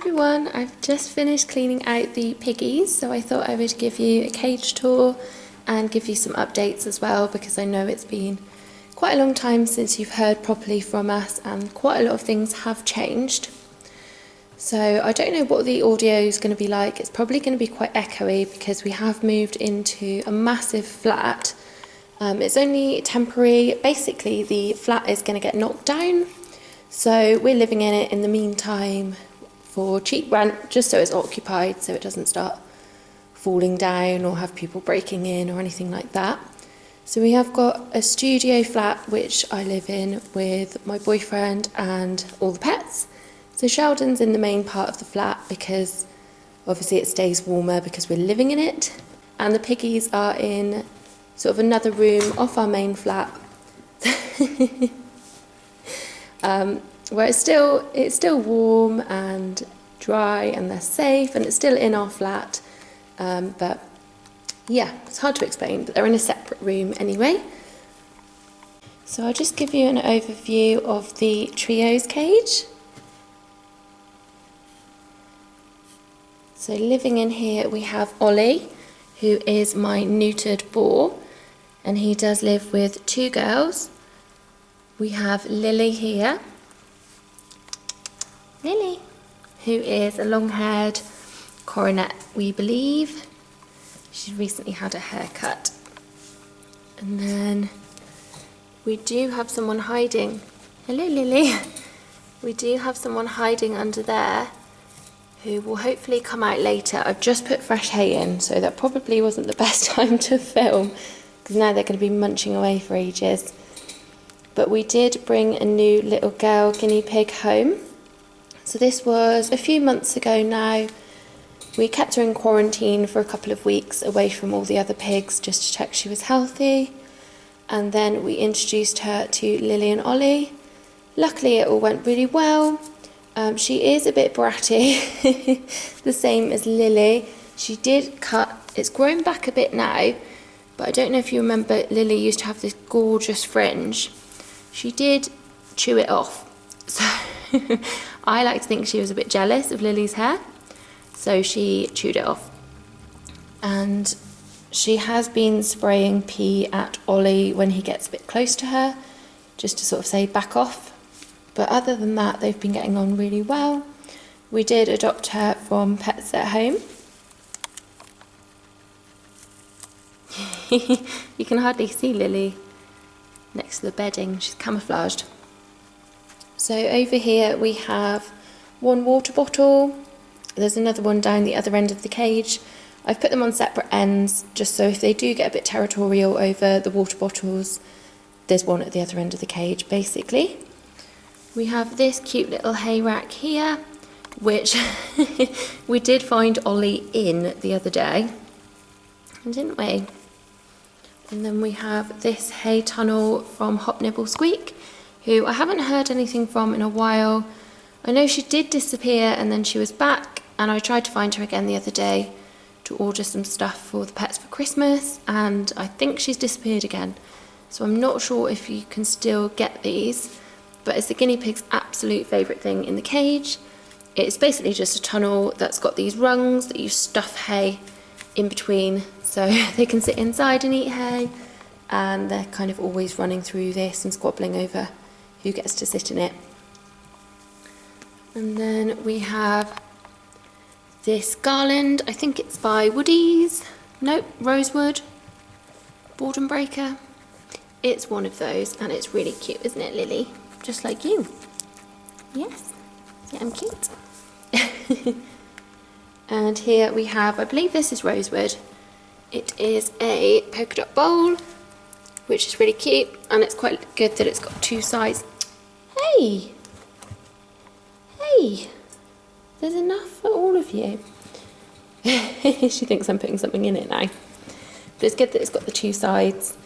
everyone, I've just finished cleaning out the piggies, so I thought I would give you a cage tour and give you some updates as well, because I know it's been quite a long time since you've heard properly from us and quite a lot of things have changed. So I don't know what the audio is going to be like. It's probably going to be quite echoey because we have moved into a massive flat. It's only temporary. Basically the flat is going to get knocked down, so we're living in it in the meantime for cheap rent, just so it's occupied, so it doesn't start falling down or have people breaking in or anything like that. So we have got a studio flat which I live in with my boyfriend and all the pets. So Sheldon's in the main part of the flat because obviously it stays warmer because we're living in it, and the piggies are in sort of another room off our main flat where it's still warm and dry and they're safe and it's still in our flat, but yeah, it's hard to explain, but they're in a separate room anyway. So I'll just give you an overview of the trio's cage. So living in here we have Ollie, who is my neutered boar, and he does live with two girls. We have Lily here, Lily, who is a long-haired coronet, we believe. She's recently had a haircut. And then we do have someone hiding. Hello, Lily. We do have someone hiding under there who will hopefully come out later. I've just put fresh hay in, so that probably wasn't the best time to film, because now they're going to be munching away for ages. But we did bring a new little girl guinea pig home. So this was a few months ago now. We kept her in quarantine for a couple of weeks away from all the other pigs just to check she was healthy. And then we introduced her to Lily and Ollie. Luckily it all went really well. She is a bit bratty, the same as Lily. She did cut, it's grown back a bit now, but I don't know if you remember, Lily used to have this gorgeous fringe. She did chew it off. So I like to think she was a bit jealous of Lily's hair, so she chewed it off. And she has been spraying pee at Ollie when he gets a bit close to her, just to sort of say back off. But other than that, they've been getting on really well. We did adopt her from Pets at Home. You can hardly see Lily next to the bedding, she's camouflaged. So over here we have one water bottle. There's another one down the other end of the cage. I've put them on separate ends, just so if they do get a bit territorial over the water bottles, there's one at the other end of the cage, basically. We have this cute little hay rack here, which we did find Ollie in the other day, didn't we? And then we have this hay tunnel from Hop Nibble Squeak, who I haven't heard anything from in a while. I know she did disappear and then she was back, and I tried to find her again the other day to order some stuff for the pets for Christmas, and I think she's disappeared again. So I'm not sure if you can still get these. But it's the guinea pig's absolute favourite thing in the cage. It's basically just a tunnel that's got these rungs that you stuff hay in between, so they can sit inside and eat hay, and they're kind of always running through this and squabbling over who gets to sit in it. And then we have this garland, I think it's by Woody's, nope, Rosewood, Boredom Breaker. It's one of those, and it's really cute, isn't it, Lily? Just like you. Yes, yeah, I'm cute. And here we have, I believe this is Rosewood. It is a polka dot bowl, which is really cute, and it's quite good that it's got two sides. Hey! Hey! There's enough for all of you. She thinks I'm putting something in it now. But it's good that it's got the two sides,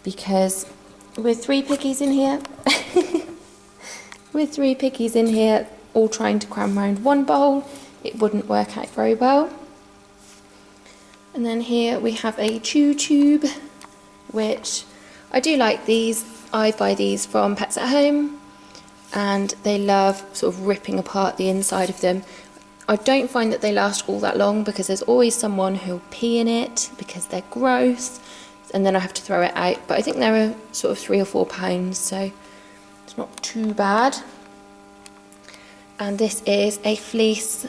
because with three piggies in here, with three piggies in here all trying to cram around one bowl, it wouldn't work out very well. And then here we have a chew tube, which I do like these. I buy these from Pets at Home, and they love sort of ripping apart the inside of them. I don't find that they last all that long because there's always someone who'll pee in it because they're gross, and then I have to throw it out. But I think they're sort of 3 or 4 pounds, so it's not too bad. And this is a fleece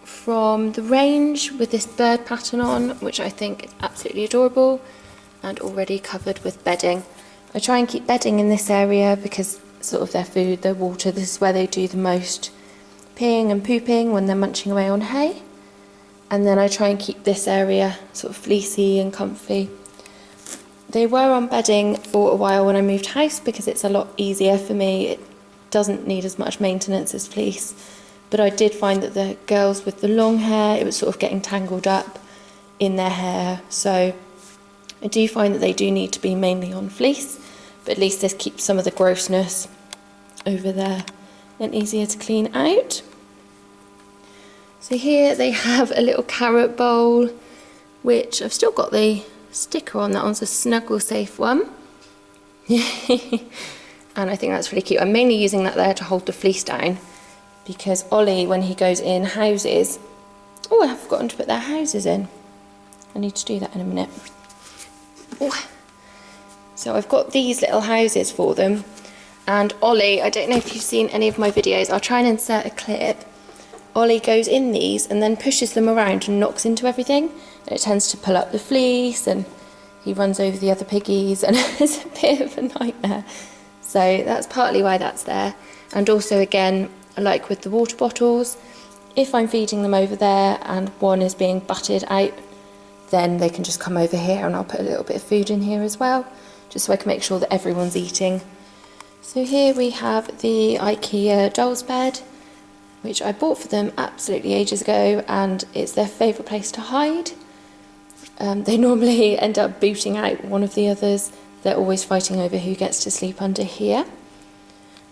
from the range with this bird pattern on, which I think is absolutely adorable, and already covered with bedding. I try and keep bedding in this area because sort of their food, their water, this is where they do the most peeing and pooping when they're munching away on hay. And then I try and keep this area sort of fleecy and comfy. They were on bedding for a while when I moved house because it's a lot easier for me. It doesn't need as much maintenance as fleece. But I did find that the girls with the long hair, it was sort of getting tangled up in their hair. So I do find that they do need to be mainly on fleece, but at least this keeps some of the grossness over there and easier to clean out. So here they have a little carrot bowl, which I've still got the sticker on. That one's a Snuggle Safe one. And I think that's really cute. I'm mainly using that there to hold the fleece down because Ollie, when he goes in houses, oh, I've forgotten to put their houses in. I need to do that in a minute. Ooh. So I've got these little houses for them, and Ollie, I don't know if you've seen any of my videos, I'll try and insert a clip. Ollie goes in these and then pushes them around and knocks into everything, and it tends to pull up the fleece, and he runs over the other piggies, and it's a bit of a nightmare. So that's partly why that's there. And also, again, like with the water bottles, if I'm feeding them over there and one is being butted out, then they can just come over here and I'll put a little bit of food in here as well, just so I can make sure that everyone's eating. So here we have the IKEA doll's bed, which I bought for them absolutely ages ago, and it's their favourite place to hide. They normally end up booting out one of the others. They're always fighting over who gets to sleep under here.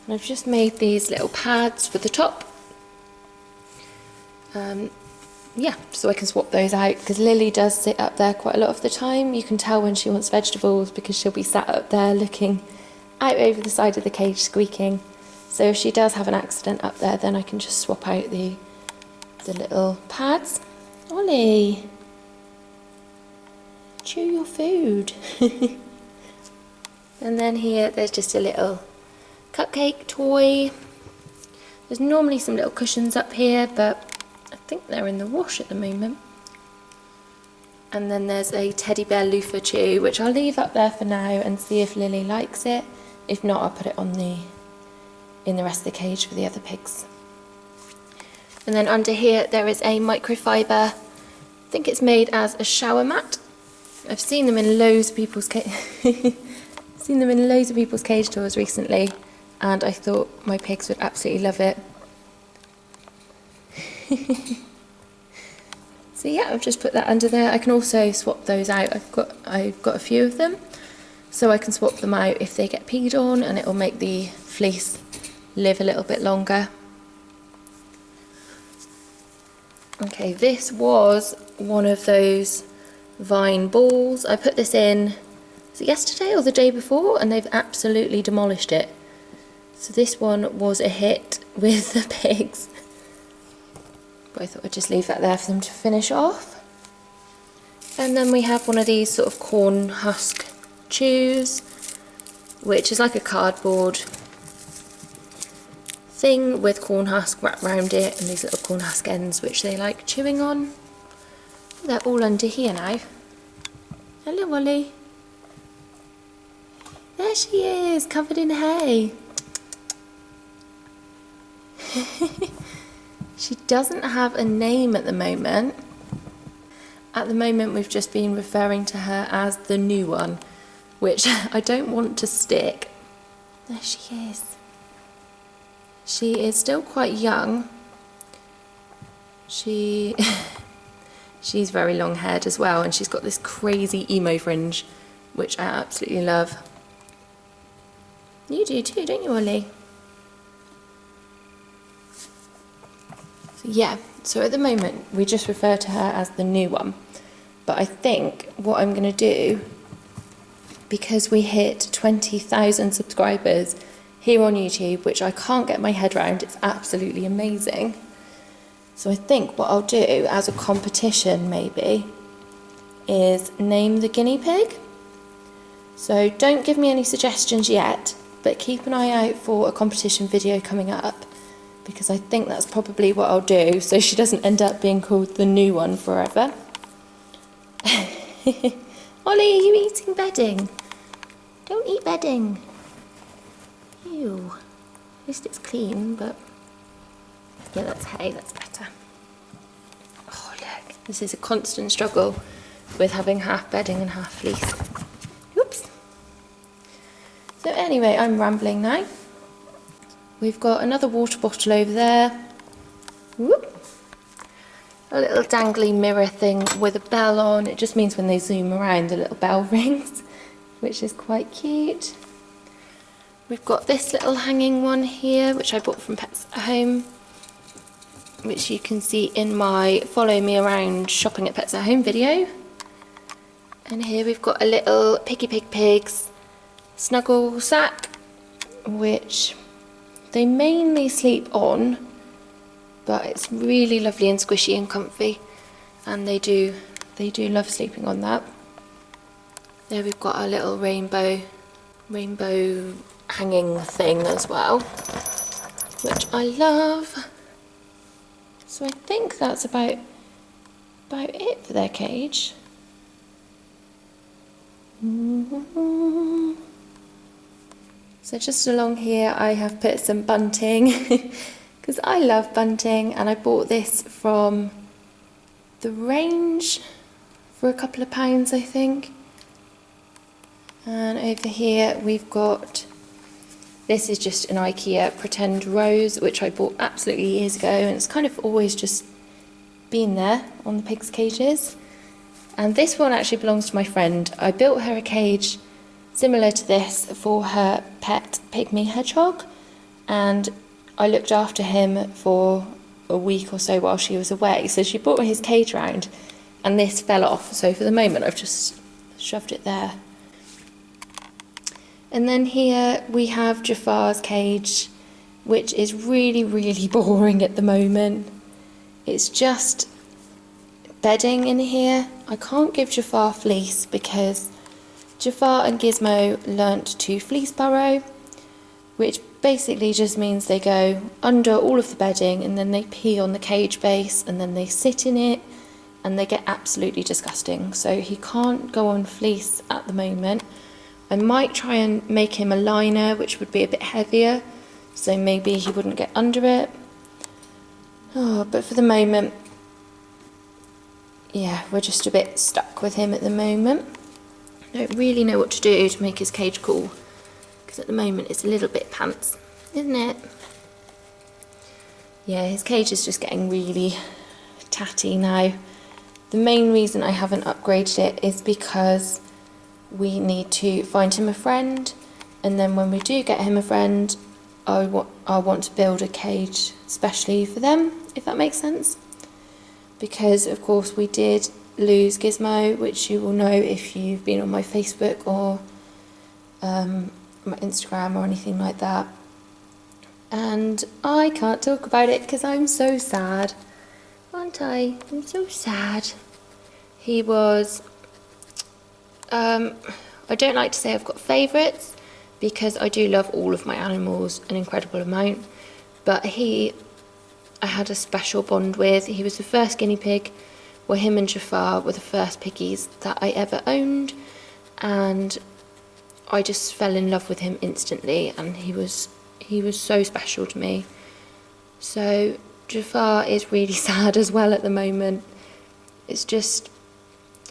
And I've just made these little pads for the top. Yeah, so I can swap those out because Lily does sit up there quite a lot of the time. You can tell when she wants vegetables because she'll be sat up there looking out over the side of the cage squeaking. So if she does have an accident up there, then I can just swap out the little pads. Ollie, chew your food. And then here there's just a little cupcake toy. There's normally some little cushions up here, but I think they're in the wash at the moment. And then there's a teddy bear loofah chew, which I'll leave up there for now and see if Lily likes it. If not, I'll put it on in the rest of the cage for the other pigs. And then under here there is a microfiber. I think it's made as a shower mat. I've seen them in loads of people's cage tours recently, and I thought my pigs would absolutely love it. So yeah, I've just put that under there. I can also swap those out. I've got a few of them, so I can swap them out if they get peed on, and it will make the fleece live a little bit longer. Okay, this was one of those vine balls. I put this in, was it yesterday or the day before, and they've absolutely demolished it. So this one was a hit with the pigs. But I thought I'd just leave that there for them to finish off. And then we have one of these sort of corn husk chews, which is like a cardboard thing with corn husk wrapped around it and these little corn husk ends which they like chewing on. They're all under here now. Hello, Ollie. There she is, covered in hay. She doesn't have a name at the moment. At the moment we've just been referring to her as the new one, which I don't want to stick. There she is. She is still quite young. She's very long haired as well, and she's got this crazy emo fringe, which I absolutely love. You do too, don't you, Ollie? Yeah, so at the moment we just refer to her as the new one, but I think what I'm going to do, because we hit 20,000 subscribers here on YouTube, which I can't get my head around, it's absolutely amazing, So I think what I'll do as a competition maybe is name the guinea pig. So don't give me any suggestions yet, but keep an eye out for a competition video coming up, because I think that's probably what I'll do, so she doesn't end up being called the new one forever. Ollie, are you eating bedding? Don't eat bedding. Ew. At least it's clean, but yeah, that's hay, that's better. Oh look, this is a constant struggle with having half bedding and half fleece. Oops. So anyway, I'm rambling now. We've got another water bottle over there. Whoop. A little dangly mirror thing with a bell on. It just means when they zoom around, the little bell rings, which is quite cute. We've got this little hanging one here, which I bought from Pets at Home, which you can see in my follow me around shopping at Pets at Home video. And here we've got a little Piggy Pig Pigs snuggle sack, which they mainly sleep on, but it's really lovely and squishy and comfy, and they do love sleeping on that. There we've got our little rainbow hanging thing as well, which I love. So I think that's about it for their cage. So just along here I have put some bunting because I love bunting, and I bought this from the range for a couple of pounds I think. And over here we've got, this is just an IKEA pretend rose, which I bought absolutely years ago, and it's kind of always just been there on the pigs' cages. And this one actually belongs to my friend. I built her a cage similar to this for her pet pygmy hedgehog, and I looked after him for a week or so while she was away. So she brought his cage round and this fell off. So for the moment I've just shoved it there. And then here we have Jafar's cage, which is really, really boring at the moment. It's just bedding in here. I can't give Jafar fleece because Jafar and Gizmo learnt to fleece burrow, which basically just means they go under all of the bedding and then they pee on the cage base and then they sit in it and they get absolutely disgusting. So he can't go on fleece at the moment. I might try and make him a liner, which would be a bit heavier, so maybe he wouldn't get under it. Oh, but for the moment, yeah, we're just a bit stuck with him at the moment. I don't really know what to do to make his cage cool, because at the moment it's a little bit pants, isn't it? Yeah, his cage is just getting really tatty now. The main reason I haven't upgraded it is because we need to find him a friend, and then when we do get him a friend, I want to build a cage specially for them, if that makes sense. Because of course we did lose Gizmo, which you will know if you've been on my Facebook or my Instagram or anything like that. And I can't talk about it because I'm so sad, aren't I? I'm so sad. He was I don't like to say I've got favourites, because I do love all of my animals an incredible amount, but I had a special bond with. He was the first guinea pig, where him and Jafar were the first piggies that I ever owned, and I just fell in love with him instantly, and he was so special to me. So Jafar is really sad as well at the moment. It's just,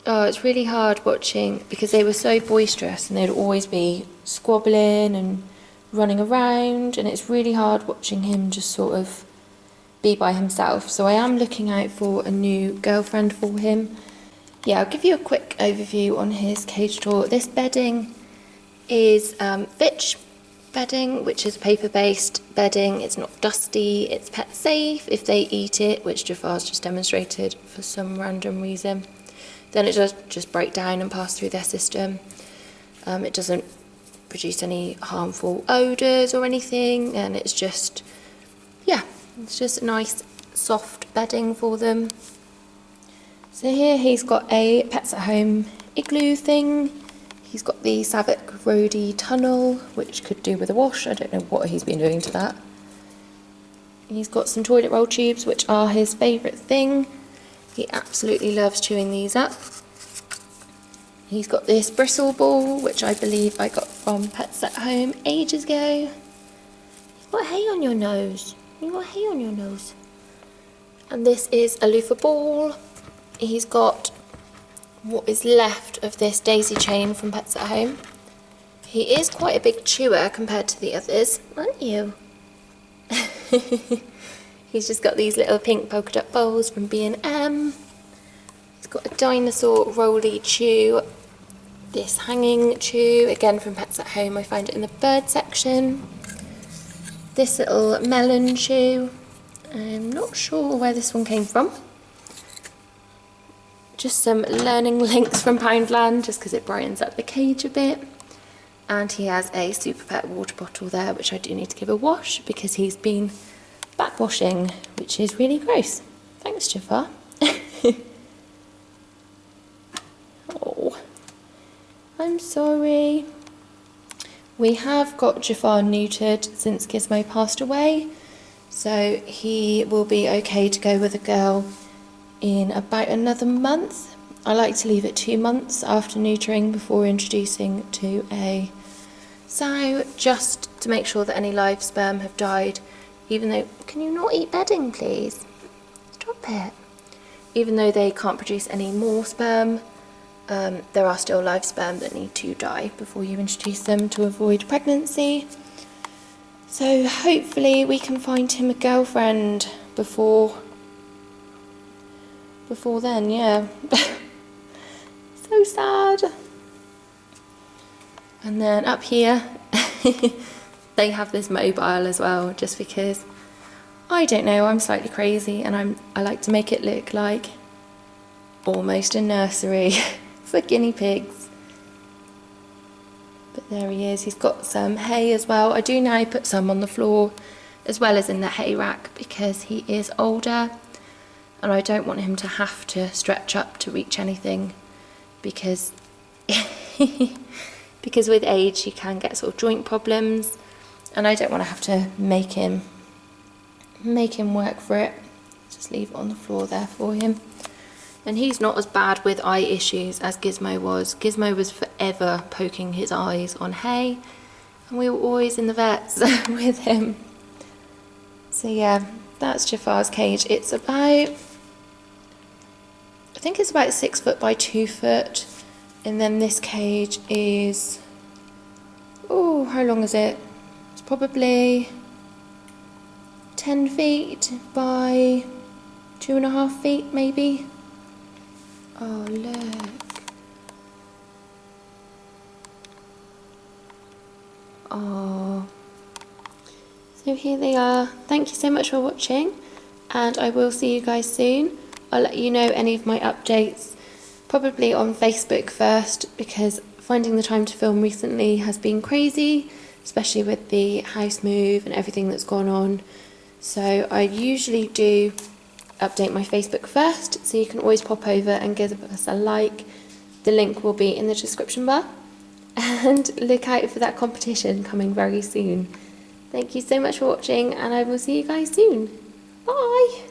oh, it's really hard watching, because they were so boisterous and they'd always be squabbling and running around, and it's really hard watching him just sort of be by himself. So I am looking out for a new girlfriend for him. Yeah, I'll give you a quick overview on his cage tour. This bedding is Fitch bedding, which is paper-based bedding. It's not dusty, it's pet safe if they eat it, which Jafar's just demonstrated for some random reason. Then it does just break down and pass through their system. It doesn't produce any harmful odours or anything, and it's just, yeah, it's just a nice soft bedding for them. So here he's got a Pets at Home igloo thing. He's got the Savick Roadie tunnel, which could do with a wash. I don't know what he's been doing to that. He's got some toilet roll tubes, which are his favourite thing. He absolutely loves chewing these up. He's got this bristle ball, which I believe I got from Pets at Home ages ago. You've got hay on your nose. You've got hay on your nose. And this is a loofah ball. He's got what is left of this daisy chain from Pets at Home. He is quite a big chewer compared to the others, aren't you? He's just got these little pink polka dot bowls from B&M. He's got a dinosaur rolly chew. This hanging chew, again from Pets at Home. I find it in the bird section. This little melon chew. I'm not sure where this one came from. Just some learning links from Poundland, just because it brightens up the cage a bit. And he has a Super Pet water bottle there, which I do need to give a wash because he's been backwashing, which is really gross. Thanks, Jafar. Oh, I'm sorry. We have got Jafar neutered since Gizmo passed away, so he will be okay to go with a girl in about another month. I like to leave it 2 months after neutering before introducing to a sow, just to make sure that any live sperm have died, even though, can you not eat bedding please? Stop it. Even though they can't produce any more sperm, there are still live sperm that need to die before you introduce them to avoid pregnancy. So hopefully we can find him a girlfriend before then, yeah. So sad. And then up here, they have this mobile as well, just because, I don't know, I'm slightly crazy and I like to make it look like almost a nursery for guinea pigs. But there he is. He's got some hay as well. I do now put some on the floor as well as in the hay rack because he is older and I don't want him to have to stretch up to reach anything, because because with age he can get sort of joint problems and I don't want to have to make him work for it. Just leave it on the floor there for him. And he's not as bad with eye issues as Gizmo was. Gizmo was forever poking his eyes on hay and we were always in the vets with him. So yeah, that's Jafar's cage. It's about, I think it's about 6 foot by 2 foot. And then this cage is, oh, how long is it? It's probably 10 feet by 2.5 feet maybe. Oh, look. Oh. So here they are. Thank you so much for watching and I will see you guys soon. I'll let you know any of my updates, probably on Facebook first, because finding the time to film recently has been crazy, especially with the house move and everything that's gone on. So I usually do update my Facebook first, so you can always pop over and give us a like. The link will be in the description bar. And look out for that competition coming very soon. Thank you so much for watching and I will see you guys soon. Bye!